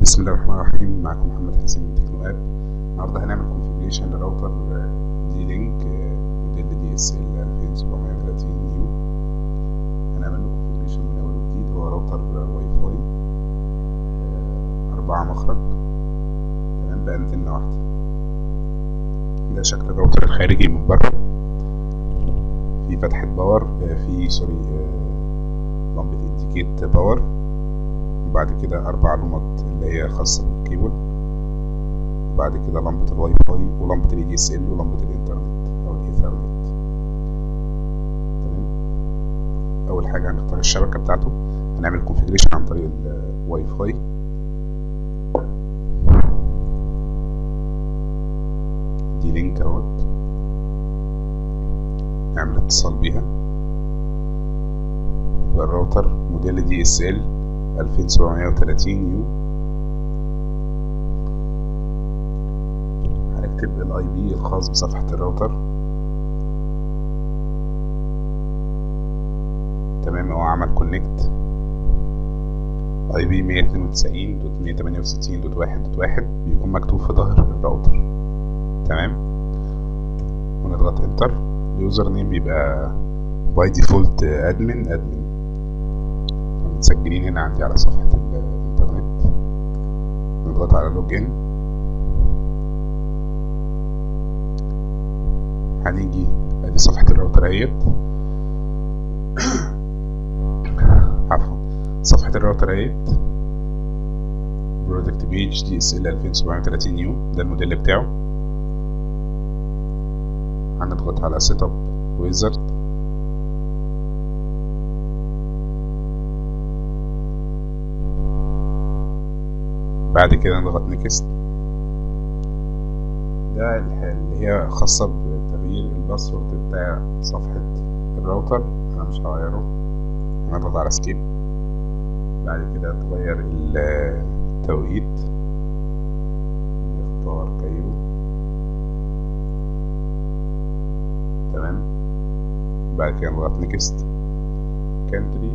بسم الله الرحمن الرحيم. معكم محمد حسين من تكنو اب. النهارده هنعمل كونفيجريشن لراوتر دي لينك موديل دي اس ال 2730 نيو. هنعمل له كونفيجريشن من اول وجديد. هو راوتر واي فاي 4 مخرج تمام بأنتنة واحدة. ده شكل الراوتر الخارجي من بره. في فتحة باور، في لمبة انديكيت باور، وبعد كده 4 لمبات اللي هي خاصة بالكيبل، وبعد كده لمبة الواي فاي ولمبة الاي دي اس ال ولمبة الانترنت او الايثرنت. تمام. اول حاجة هنختار الشبكة بتاعته. هنعمل كونفيجريشن عن طريق الواي فاي. دي لينك اهوت، نعمل اتصال بيها. يبقى الراوتر موديل دي اس ال 2730 نيو. هنكتب الاي بي الخاص بصفحة الراوتر. تمام. هو عمل كونكت اي بي 192.168.1.1 بيكون مكتوب في ظهر الراوتر. تمام. ونضغط انتر. اليوزر نيم بيبقى باي ديفولت ادمن. مسجلين هنا عندي على صفحة الانترنت. نضغط على لوجين. هنيجي ادي صفحة الراوتر اهيت. عفوا، صفحة الراوتر اهيت. برودكت بيج دي اس ال 2730 نيو، ده الموديل بتاعه. هنضغط على سيت اب ويزرد. بعد كده نضغط نيكست. ده اللي هي خاصة بتغيير الباسورد بتاع صفحة الراوتر. انا مش هغيره. هنضغط على سكيب. بعد كده تغير التوقيت، نختار كايرو. تمام. بعد كده نضغط نيكست. كانتري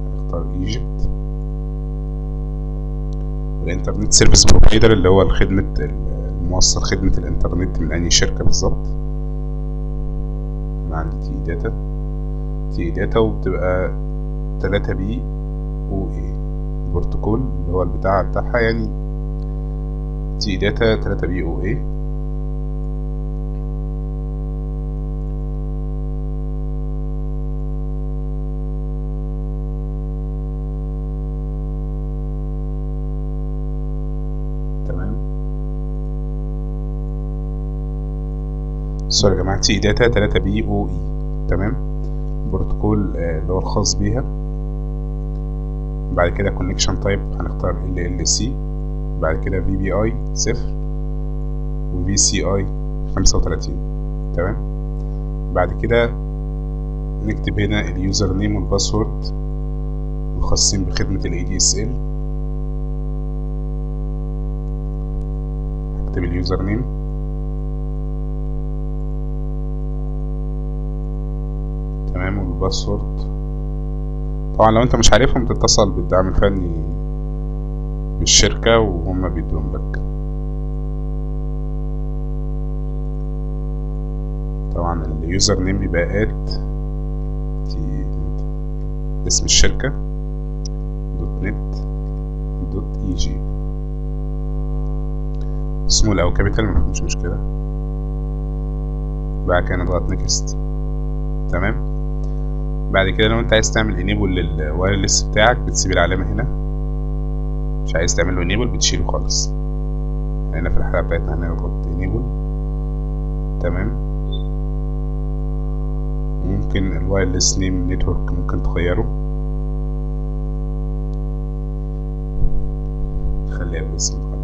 هنختار ايجيبت. الانترنت سيرفيس بروفايدر اللي هو الموصل خدمة الانترنت من اي شركة بالظبط. انا عندي تي داتا وبتبقى 3B OA البروتوكول اللي هو البتاع بتاعها، يعني تي داتا 3B OA. تمام. سوري يا جماعة، تي داتا 3B OE. تمام. البروتوكول اللي هو الخاص بيها. بعد كده كونكشن تايب هنختار LLC. بعد كده VPI 0 و VCI 35. تمام. بعد كده نكتب هنا اليوزر نيم والباسورد الخاصين بخدمة ال ADSL. هكتب اليوزر نيم. تمام. والباسورد طبعا لو انت مش عارفهم تتصل بالدعم الفني بالشركة وهم بيدوهم لك. طبعا اليوزر نيم بيبقى اسم الشركة .net.eg، سمول او كابيتال مش مشكلة. بعد كده نضغط نيكست. تمام. بعد كده لو انت عايز تعمل انيبل للوايرلس بتاعك بتسيب العلامة هنا. مش عايز تعمل له انيبل بتشيله خالص. هنا في الحلقة بتاعتنا هنضغط انيبل. تمام. ممكن الوايرلس نيم نتورك ممكن تغيره، خليها باسم القناة.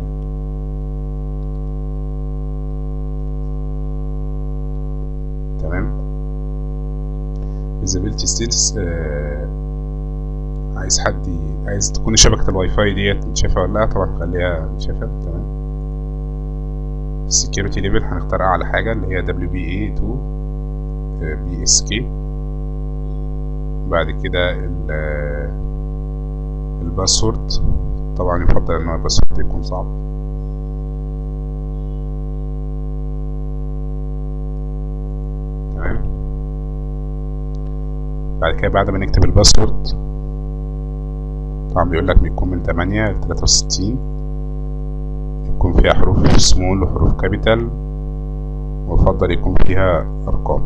تمام. visibility status عايز تكون شبكة الواي فاي ديت متشافة ولا لا. طبعا خليها متشافة. تمام. security level هنختار اعلى حاجة اللي هي WPA2 BSK. بعد كده الباسورد طبعا يفضل ان هو الباسورد يكون صعب. تمام. بعد كده بعد ما نكتب الباسورد طبعا بيقول لك بيكون من 8 ل 63، يكون فيها حروف سمول وحروف كابيتال، ويفضل يكون فيها ارقام،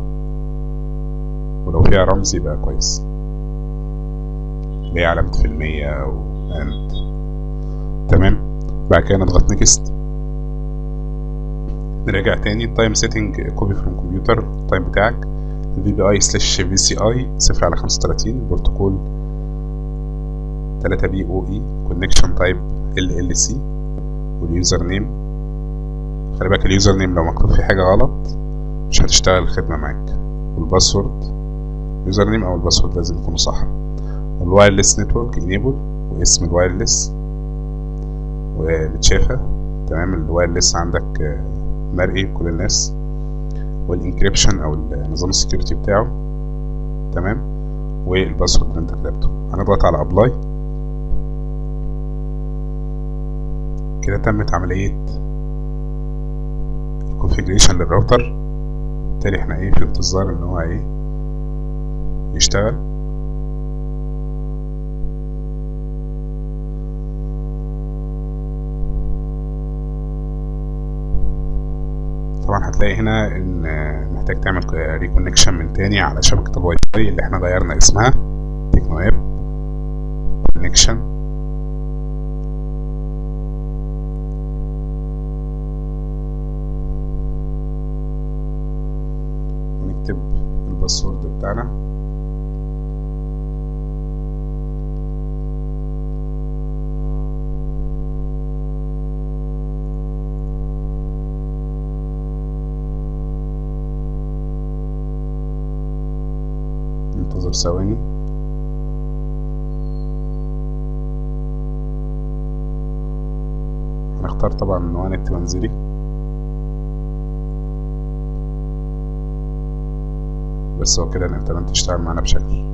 ولو فيها رمز يبقى كويس، اللي هي علامة في المية and. تمام. بعد كده نضغط نيكست. نرجع تاني التايم سيتنج كوبي فروم كمبيوتر. التايم بتاعك VPI/VCI 0/35، البروتوكول 3BOE، كونكشن تايب LLC، واليوزر نيم. خلي بالك اليوزر نيم لو مكتوب فيه حاجة غلط مش هتشتغل الخدمة معاك. والباسورد اليوزر نيم او الباسورد لازم يكونوا صح. والوايرلس نتورك انيبل، واسم الوايرلس ومتشافة. تمام. الوايرلس عندك مرئي بكل الناس. والانكريبشن او نظام السكيورتي بتاعه. تمام. والباسورد اللي انت كتبته. هنضغط على ابلاي. كده تمت عملية الكونفيجريشن للراوتر. بالتالي احنا في انتظار ان هو يشتغل. طبعا هتلاقي هنا ان محتاج تعمل ريكونكشن من تاني على شبكة الواي فاي اللي احنا غيرنا اسمها تكنو اب كونكشن. ونكتب الباسورد بتاعنا. ننتظر ثواني. هنختار طبعا عنوان نت منزلي. بس هو كده الانترنت يشتغل معانا بشكل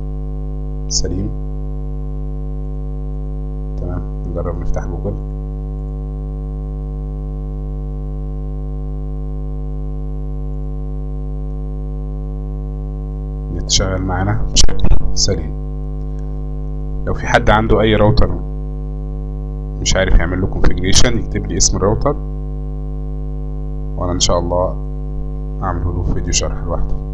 سليم. تمام. نجرب نفتح جوجل. نتشغل معانا بشكل سليم. لو في حد عنده اي راوتر مش عارف يعمل له كونفيجريشن يكتب لي اسم الراوتر، وانا ان شاء الله اعمله له فيديو شرح لوحده.